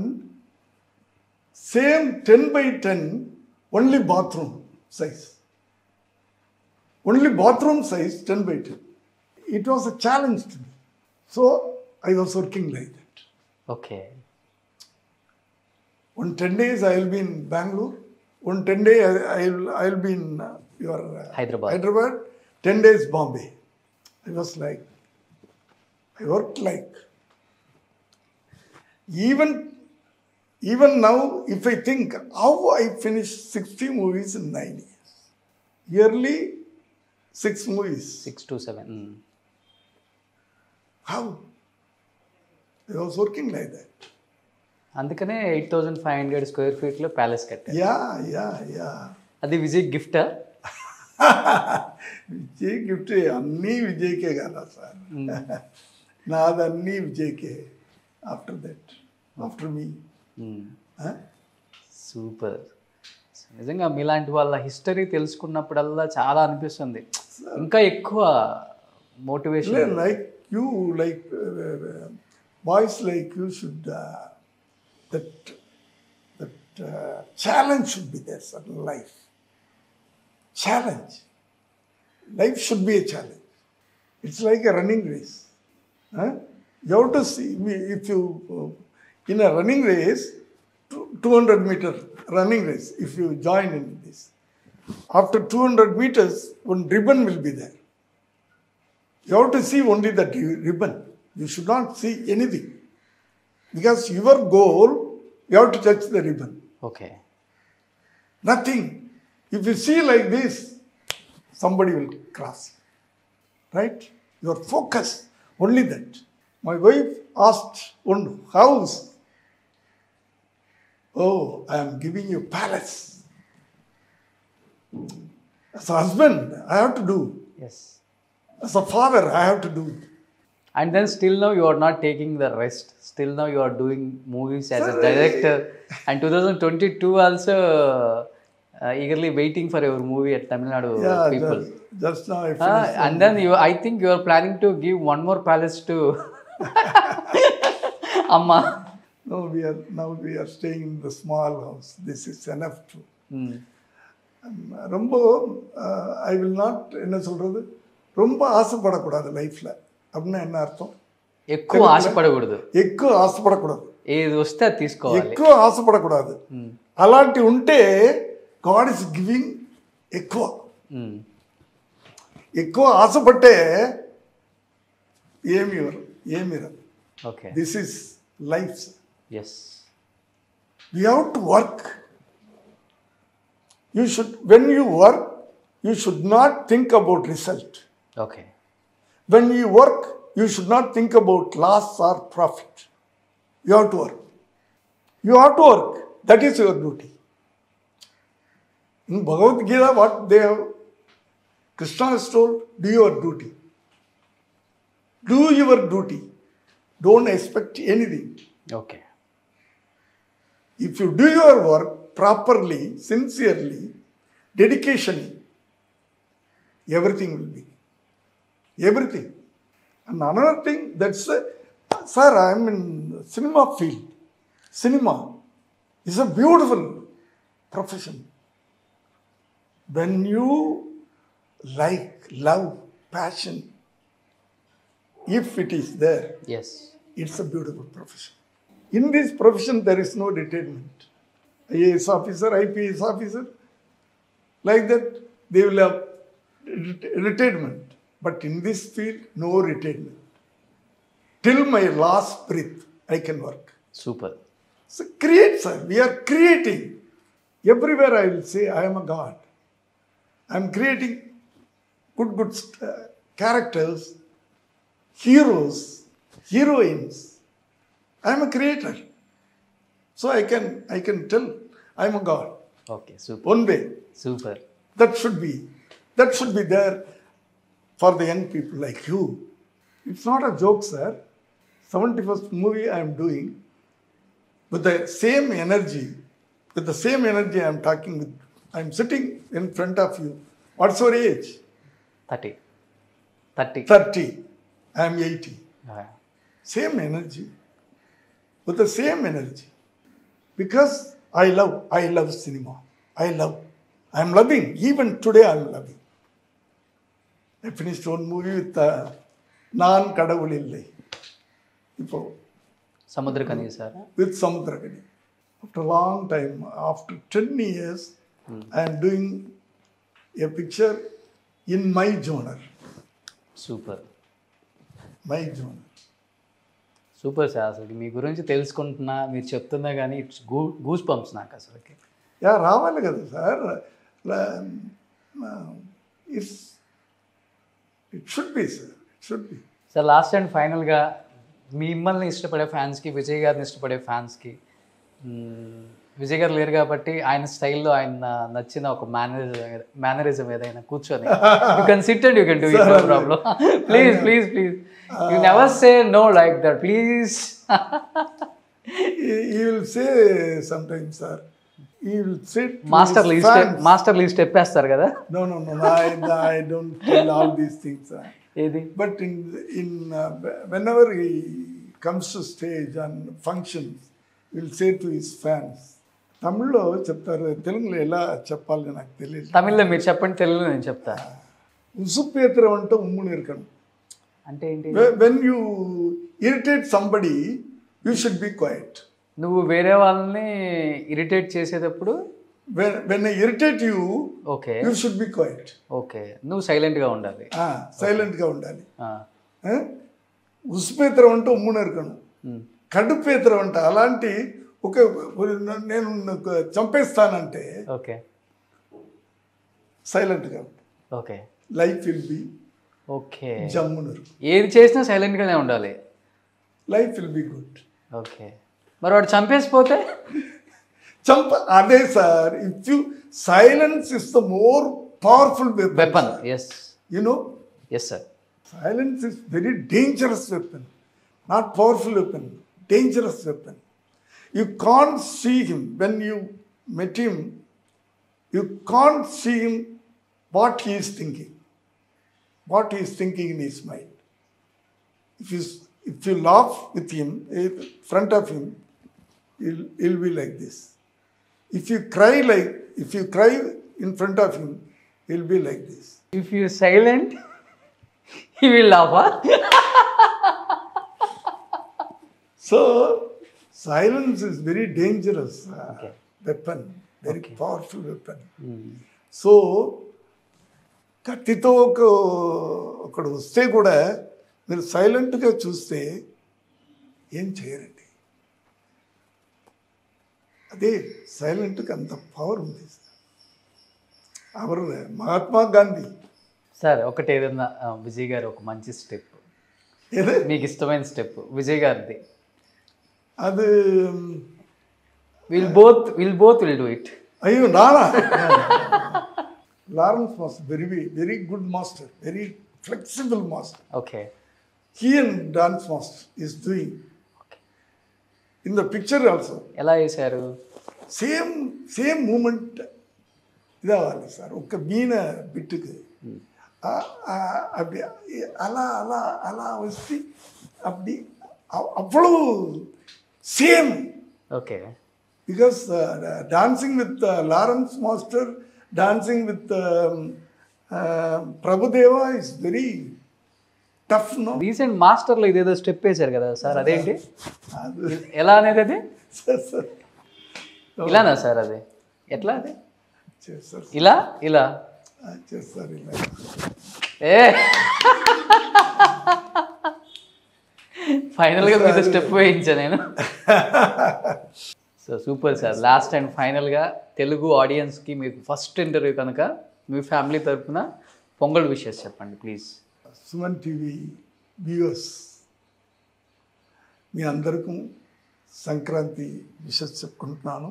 same 10 by 10, only bathroom size. Only bathroom size 10 by 10. It was a challenge to me. So I was working like that. Okay. One 10 days I will be in Bangalore. One 10 day I will be in your Hyderabad. 10 days Bombay. I was like, I worked like, even now, if I think how I finished 60 movies in 9 years, yearly 6 movies. 6 to 7. How? I was working like that. అందుకనే 8,500 స్క్వేర్ ఫీట్లో ప్యాలెస్ కట్టారు. Yeah. అది విజయ్ గిఫ్టా? విజయ్ గిఫ్ట్ అన్నీ విజయ్కే కదా సార్. నాదన్నీ విజయ్కే. ఆఫ్టర్ మీ. సూపర్. నిజంగా మీలాంటి వాళ్ళ హిస్టరీ తెలుసుకున్నప్పుడల్లా చాలా అనిపిస్తుంది, ఇంకా ఎక్కువ motivation. Like you, like boys like you should, that challenge should be there, sir, in life. Challenge. Life should be a challenge. It's like a running race. You have to see, if you, in a running race, 200 meter running race, if you join in this, after 200 meters, one ribbon will be there. You have to see only that ribbon. You should not see anything. Because your goal, you have to touch the ribbon. Okay. Nothing. If you see like this, somebody will cross. Right? Your focus, only that. My wife asked one house. Oh, I am giving you palace. As a husband, I have to do. Yes. As a father, I have to do. And then still now you are not taking the rest. Still now you are doing movies as a director. And 2022 also eagerly waiting for your movie at Tamil Nadu people. Just now I finished. And then I think you are planning to give one more palace to Amma. No, we are staying in the small house. This is enough to. ரொம்ப ஐ வில் நாட், என்ன சொல்றது, ரொம்ப ஆசைப்படக்கூடாது லைஃப்ல. அப்படின்னா என்ன అర్థం? ఎక్కువ ఆశపడకూడదు. ఎక్కువ ఆశపడకూడదు. ఏది వస్తే అది తీసుకోవాలి. ఎక్కువ ఆశపడకూడదు. అలాంటి ఉంటే గాడ్ ఇస్ గివింగ్ ఎక్కువ. ఎక్కువ ఆశపట్టే ఏమి రాదు. Okay. This is life. Yes. We have to work. When you work, you should not think about result. Okay. When you work, you should not think about loss or profit. You have to work. You have to work. That is your duty. In Bhagavad Gita, what they have, Krishna has told, do your duty. Do your duty. Don't expect anything. Okay. If you do your work properly, sincerely, dedication, everything will be. Everything. And another thing, sir, I am in cinema field. Cinema is a beautiful profession. when you like, love, passion, if it is there, yes it's a beautiful profession. In this profession, there is no retirement. IAS officer, IPS officer, like that, they will have retirement. But in this field, no retirement. Till my last breath, I can work. Super. So create, sir. We are creating. Everywhere I will say, I am a God. I am creating good characters, heroes, heroines. I am a creator. So I can tell I am a God. Okay super One way. Super. That should be there for the young people like you. It's not a joke, sir. 71st movie I am doing with the same energy. With the same energy I am talking with. I am sitting in front of you. What's your age? 30. 30. I am 80. Same energy. With the same energy. Because I love cinema. I am loving. Even today I am loving. I finished one movie with Naan Kadavulillai. Samuthirakani sir. With Samudrakani. After a long time, after 10 years, I am doing a picture in my genre. Super My genre. Super sir. అసలు మీ గురించి తెలుసుకుంటున్నా, మీరు చెప్తున్నా కానీ ఇట్స్ గూస్ పంప్స్ నాకు అసలుకి. యా రావాలి కదా sir. It should be sir. It should be. Sir last and ఫైనల్గా మిమ్మల్ని ఇష్టపడే ఫ్యాన్స్కి, విజయ్ గారిని ఇష్టపడే ఫ్యాన్స్కి, విజయ్ గారు లేరు కాబట్టి ఆయన స్టైల్లో ఆయన నచ్చిన ఒక మేనరిజం ఏదైనా కూర్చొని you can sit and you can do it, no problem. Please you never say no like that please. He will say sometimes, sir. He will say master least చెప్పేస్తారు కదా. No. I don't tell all these things, sir. ఏది? But whenever he comes to stage and functions, he will say to his fans. తమిళ్లో చెప్తారు, తెలుగులో ఎలా చెప్పాలి నాకు తెలియదు. తమిళ్లో మీరు చెప్పండి, తెలుగులో నేను చెప్తా. ఉసుపేత్రం అంటే ఉమ్ముని ఇరకను అంటే ఏంటి? When you irritate somebody you should be quiet. నువ్వు వేరే వాళ్ళని ఇరిటేట్ చేసేటప్పుడు when I irritate you, okay, you should be quiet. Okay, నువ్వు సైలెంట్గా ఉండాలి. సైలెంట్గా ఉండాలి. ఉసుపేత్రం అంటే ఉమ్ముని ఇరకను, కడుపేత్రం అంటే అలాంటి ఒక నేను చంపేస్తానంటే ఓకే సైలెంట్గా ఉంటా. Okay, life will be okay, జమ్మునరు. ఏది చేసినా సైలెంట్గానే ఉండాలి. Life will be good. Okay, మరి వాడు చంపేసిపోతే అదే sir. If you silence is the more powerful weapon. Yes, you know. Yes sir. Silence is very dangerous weapon, not powerful weapon, dangerous weapon. You can't see him when you met him. You can't see him what he is thinking, what he is thinking in his mind. If you laugh with him, in front of him, he'll be like this. If you cry in front of him, he'll be like this. If you silent, he will laugh. So silence is very dangerous weapon, very powerful weapon. So కత్తితో ఒకడు వస్తే కూడా మీరు సైలెంట్గా చూస్తే ఏం చేయరండి. అదే సైలెంట్కి అంత పవర్ ఉంది. ఎవరు? మహాత్మా గాంధీ. సార్ ఒకటి ఏదన్నా విజయ్ గారు ఒక మంచి స్టెప్, మీకు ఇష్టమైన స్టెప్ విజయ్ గారిది, అది will both will do it. అయ్యో Lawrence master very good master, very flexible master. Okay, he and dance master is doing in the picture also. ఎలా చేశారు? సేమ్ మూమెంట్ ఇదవ్వాలి సార్. ఒక మీన బిట్టుకు அப்படி అలా అలా అలా వచ్చి அப்படி அவ்வளவு same. Okay, because dancing with Lawrence master dancing with Prabhudeva is very tough, no? Recent మాస్టర్లో ఇదేదో స్టెప్ వేశారు కదా సార్, అదేంటి? ఎలా అనేది అది? Sir. ఇలానా సార్ అది? ఎట్లా అది? చేస్తారు ఇలా ఇలా చేస్తారు ఇలా. ఏ ఫైనల్గా మీతో స్టెప్ వేయించా నేను. So super sir. Last and ఫైనల్గా తెలుగు ఆడియన్స్కి మీకు ఫస్ట్ ఇంటర్వ్యూ కనుక మీ ఫ్యామిలీ తరఫున పొంగల్ విషెస్ చెప్పండి ప్లీజ్. సుమన్ టీవీ వ్యూవర్స్, మీ అందరికీ సంక్రాంతి విషెస్ చెప్పుకుంటున్నాను.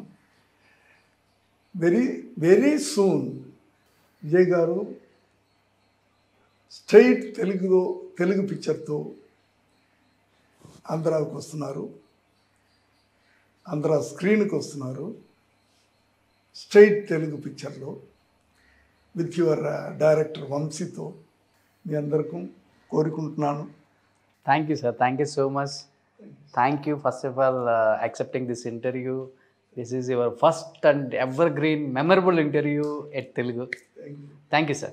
వెరీ వెరీ సూన్ విజయ్ గారు స్ట్రైట్ తెలుగు పిక్చర్తో ఆంధ్రాకు వస్తున్నారు, ఆంధ్ర స్క్రీన్కి వస్తున్నారు స్ట్రైట్ తెలుగు పిక్చర్లో విత్ యువర్ డైరెక్టర్ వంశీతో. మీ అందరికీ కోరుకుంటున్నాను. Thank you sir, thank you so much. Thank you first of all accepting this interview. This is your first and evergreen memorable interview at Telugu. Thank you sir.